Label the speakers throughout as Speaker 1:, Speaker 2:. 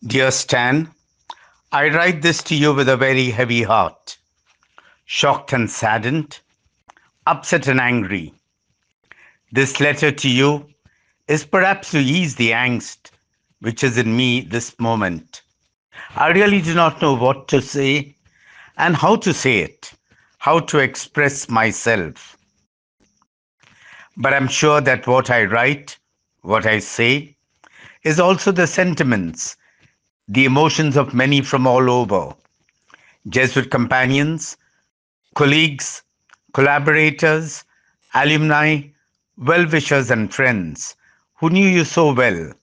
Speaker 1: Dear Stan, I write this to you with a very heavy heart, shocked and saddened, upset and angry. This letter to you is perhaps to ease the angst which is in me this moment. I really do not know what to say and how to say it, how to express myself. But I'm sure that what I write, what I say, is also the sentiments, the emotions of many from all over Jesuit companions, colleagues, collaborators, alumni, well wishers, and friends who knew you so well,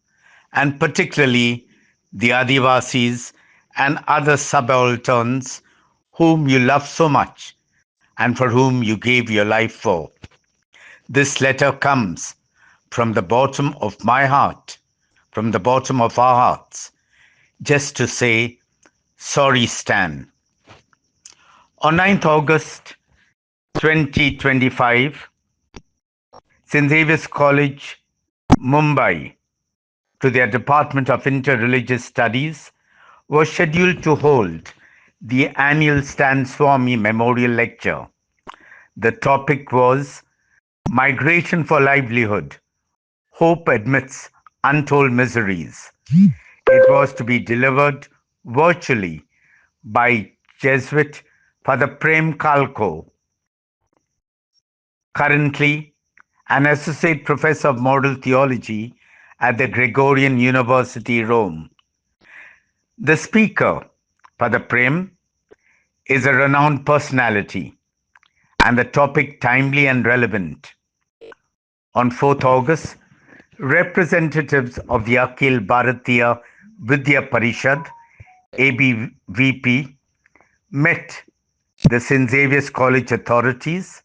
Speaker 1: and particularly the Adivasis and other subalterns whom you love so much and for whom you gave your life for. This letter comes from the bottom of my heart, from the bottom of our hearts, just to say, sorry, Stan. On 9th August 2025, St. Xavier's College, Mumbai, to their Department of Interreligious Studies, was scheduled to hold the annual Stan Swamy Memorial Lecture. The topic was Migration for Livelihood, Hope Amidst Untold Miseries. It was to be delivered virtually by Jesuit Father Prem Kalko, currently an associate professor of moral theology at the Gregorian University, Rome. The speaker, Father Prem, is a renowned personality and the topic timely and relevant. On 4th August, representatives of the Akhil Bharatiya Vidya Parishad, ABVP, met the St. Xavier's College authorities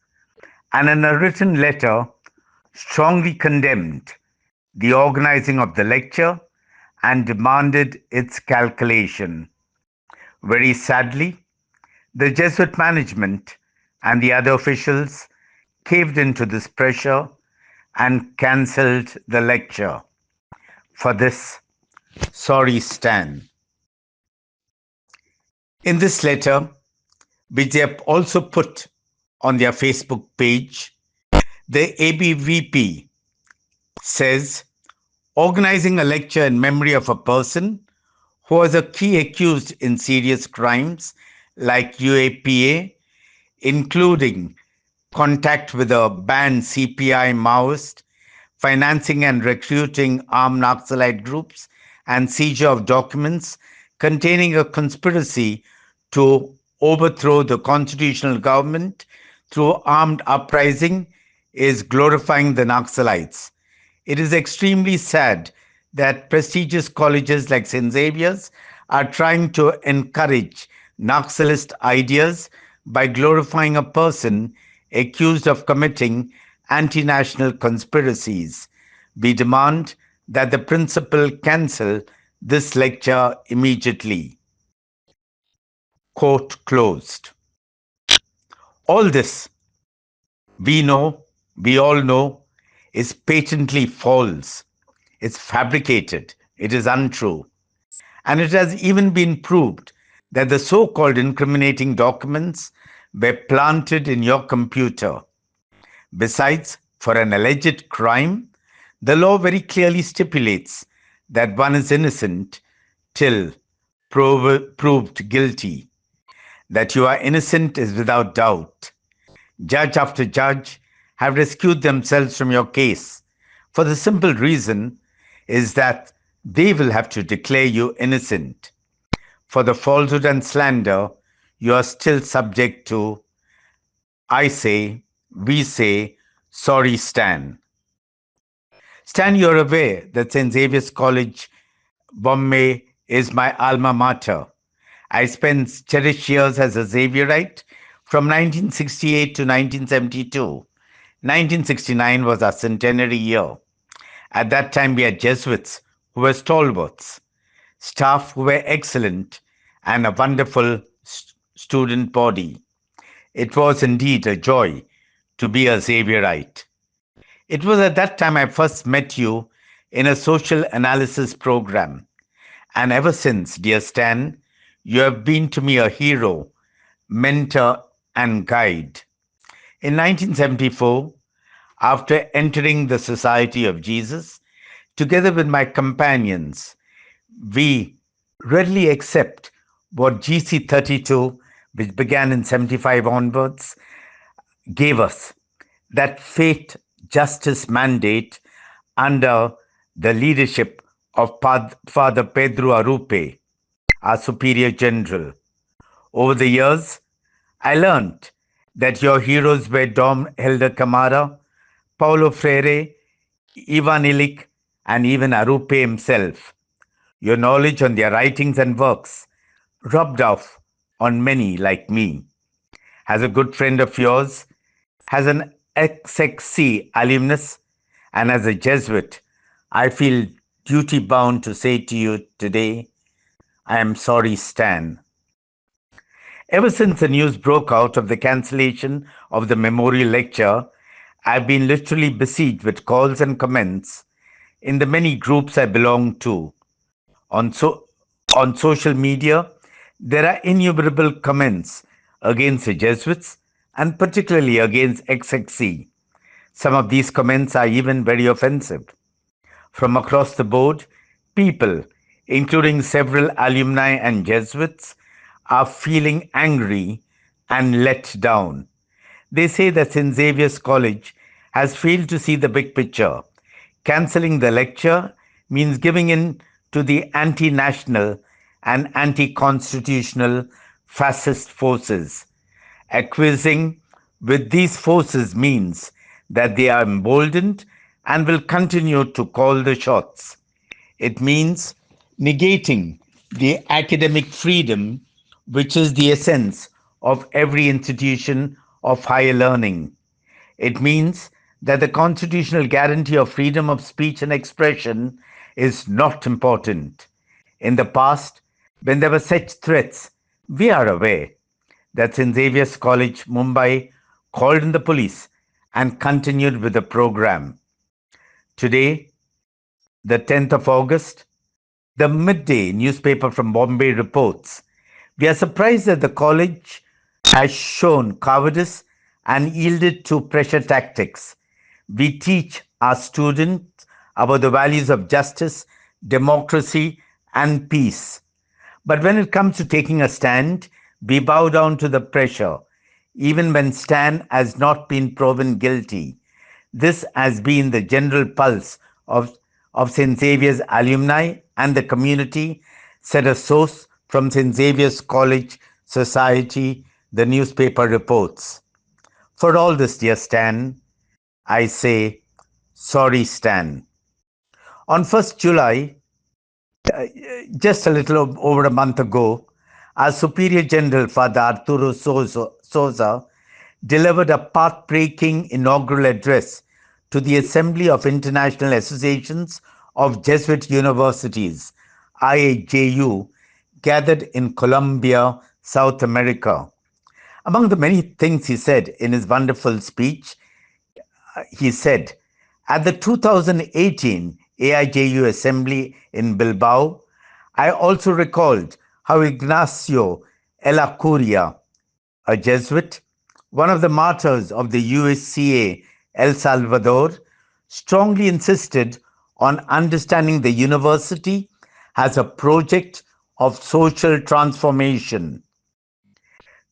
Speaker 1: and in a written letter strongly condemned the organizing of the lecture and demanded its calculation. Very sadly, the Jesuit management and the other officials caved into this pressure and cancelled the lecture. For this, sorry, Stan. In this letter, which they have also put on their Facebook page, the ABVP says, organizing a lecture in memory of a person who was a key accused in serious crimes like UAPA, including contact with a banned CPI Maoist, financing and recruiting armed Naxalite groups, and seizure of documents containing a conspiracy to overthrow the constitutional government through armed uprising is glorifying the Naxalites. It is extremely sad that prestigious colleges like St. Xavier's are trying to encourage Naxalist ideas by glorifying a person accused of committing anti-national conspiracies. We demand that the principal cancel this lecture immediately. Quote closed. All this, we know, we all know, is patently false. It's fabricated. It is untrue. And it has even been proved that the so-called incriminating documents were planted in your computer. Besides, for an alleged crime, the law very clearly stipulates that one is innocent till proved guilty. That you are innocent is without doubt. Judge after judge have rescued themselves from your case for the simple reason is that they will have to declare you innocent. For the falsehood and slander, you are still subject to, I say, we say, sorry, Stan. Stan, you're aware that St. Xavier's College, Bombay, is my alma mater. I spent cherished years as a Xavierite from 1968 to 1972. 1969 was our centenary year. At that time, we had Jesuits who were stalwarts, staff who were excellent, and a wonderful student body. It was indeed a joy to be a Xavierite. It was at that time I first met you in a social analysis program. And ever since, dear Stan, you have been to me a hero, mentor, and guide. In 1974, after entering the Society of Jesus, together with my companions, we readily accept what GC 32, which began in 75 onwards, gave us, that faith justice mandate under the leadership of Father Pedro Arupe, our Superior General. Over the years, I learned that your heroes were Dom Helder Camara, Paulo Freire, Ivan Illich, and even Arupe himself. Your knowledge on their writings and works rubbed off on many like me. As a good friend of yours, as an XXC alumnus, and as a Jesuit, I feel duty bound to say to you today, I am sorry, Stan. Ever since the news broke out of the cancellation of the memorial lecture, I've been literally besieged with calls and comments in the many groups I belong to. On, so, on social media, there are innumerable comments against the Jesuits and particularly against XXC. Some of these comments are even very offensive. From across the board, people, including several alumni and Jesuits, are feeling angry and let down. They say that St. Xavier's College has failed to see the big picture. Cancelling the lecture means giving in to the anti national and anti constitutional fascist forces. Acquiescing with these forces means that they are emboldened and will continue to call the shots. It means negating the academic freedom, which is the essence of every institution of higher learning. It means that the constitutional guarantee of freedom of speech and expression is not important. In the past, when there were such threats, we are aware that St. Xavier's College, Mumbai, called in the police and continued with the program. Today, the 10th of August, the midday newspaper from Bombay reports, we are surprised that the college has shown cowardice and yielded to pressure tactics. We teach our students about the values of justice, democracy, and peace. But when it comes to taking a stand, we bow down to the pressure, even when Stan has not been proven guilty. This has been the general pulse of St. Xavier's alumni and the community, said a source from St. Xavier's College Society, the newspaper reports. For all this, dear Stan, I say, sorry, Stan. On 1st July, just a little over a month ago, our Superior General, Father Arturo Souza, delivered a path-breaking inaugural address to the Assembly of International Associations of Jesuit Universities, IAJU, gathered in Colombia, South America. Among the many things he said in his wonderful speech, he said, at the 2018 AIJU Assembly in Bilbao, I also recalled how Ignacio Curia, a Jesuit, one of the martyrs of the USCA El Salvador, strongly insisted on understanding the university as a project of social transformation.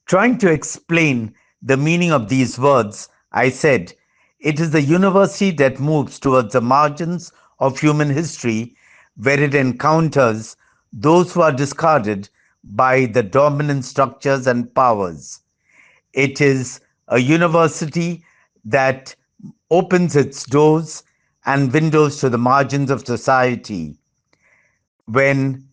Speaker 1: Trying to explain the meaning of these words, I said, it is the university that moves towards the margins of human history where it encounters those who are discarded by the dominant structures and powers. It is a university that opens its doors and windows to the margins of society. When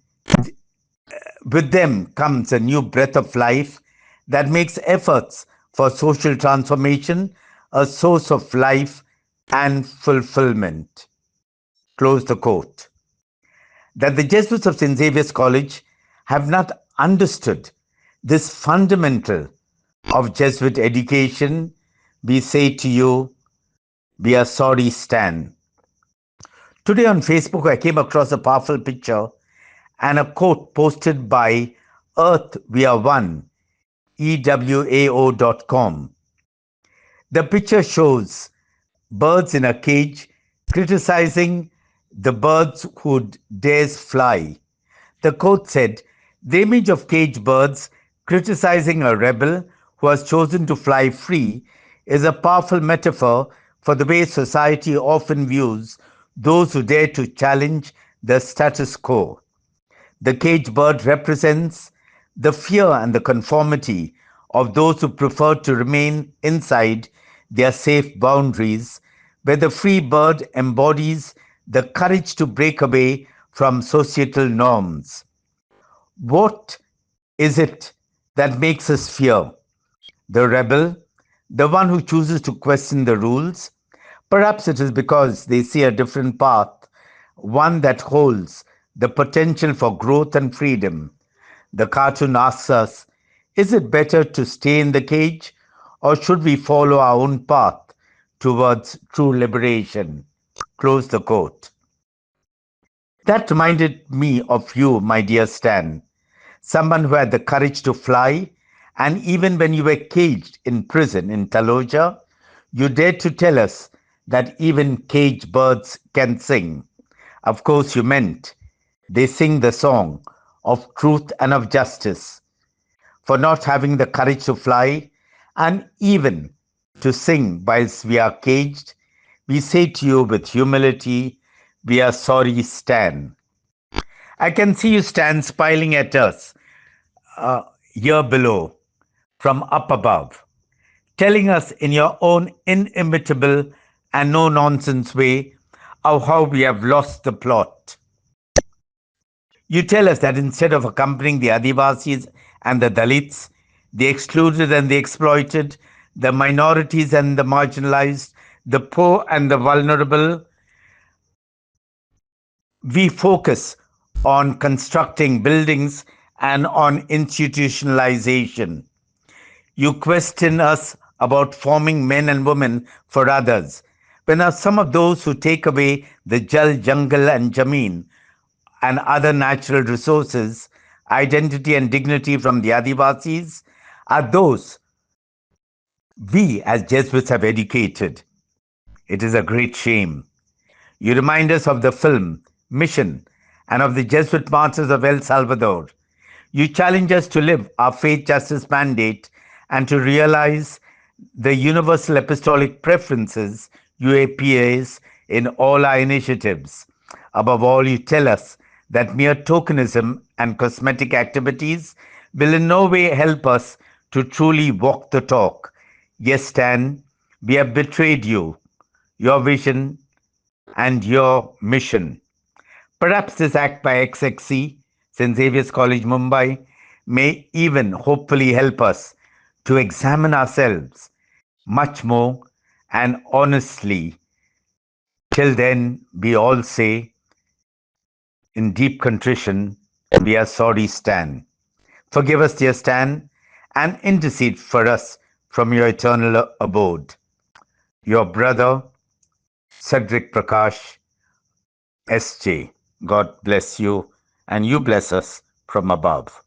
Speaker 1: with them comes a new breath of life that makes efforts for social transformation a source of life and fulfillment. Close the quote. That the Jesuits of St. Xavier's College have not understood this fundamental of Jesuit education, we say to you, we are sorry, Stan. Today on Facebook, I came across a powerful picture and a quote posted by Earth We Are One, EWAO.com. The picture shows birds in a cage criticizing the birds who dares fly. The quote said, "The image of caged birds criticizing a rebel who has chosen to fly free is a powerful metaphor for the way society often views those who dare to challenge the status quo. The caged bird represents the fear and the conformity of those who prefer to remain inside their safe boundaries, where the free bird embodies the courage to break away from societal norms. What is it that makes us fear? The rebel, the one who chooses to question the rules? Perhaps it is because they see a different path, one that holds the potential for growth and freedom. The cartoon asks us, is it better to stay in the cage or should we follow our own path towards true liberation? Close the quote. That reminded me of you, my dear Stan, someone who had the courage to fly, and even when you were caged in prison in Taloja, you dared to tell us that even caged birds can sing. Of course, you meant they sing the song of truth and of justice. For not having the courage to fly and even to sing whilst we are caged, we say to you with humility, we are sorry, Stan. I can see you, Stan, smiling at us here below from up above, telling us in your own inimitable and no nonsense way of how we have lost the plot. You tell us that instead of accompanying the Adivasis and the Dalits, the excluded and the exploited, the minorities and the marginalized, the poor and the vulnerable, we focus on constructing buildings and on institutionalization. You question us about forming men and women for others. When are some of those who take away the Jal, Jungle, and Jameen and other natural resources, identity and dignity from the Adivasis, are those we as Jesuits have educated? It is a great shame. You remind us of the film Mission and of the Jesuit martyrs of El Salvador. You challenge us to live our faith justice mandate and to realize the universal apostolic preferences UAPAs in all our initiatives. Above all, you tell us that mere tokenism and cosmetic activities will in no way help us to truly walk the talk. Yes, Stan, we have betrayed you, your vision, and your mission. Perhaps this act by XXC, St. Xavier's College, Mumbai, may even hopefully help us to examine ourselves much more and honestly. Till then, we all say in deep contrition, we are sorry, Stan. Forgive us, dear Stan, and intercede for us from your eternal abode. Your brother, Cedric Prakash, SJ. God bless you, and you bless us from above.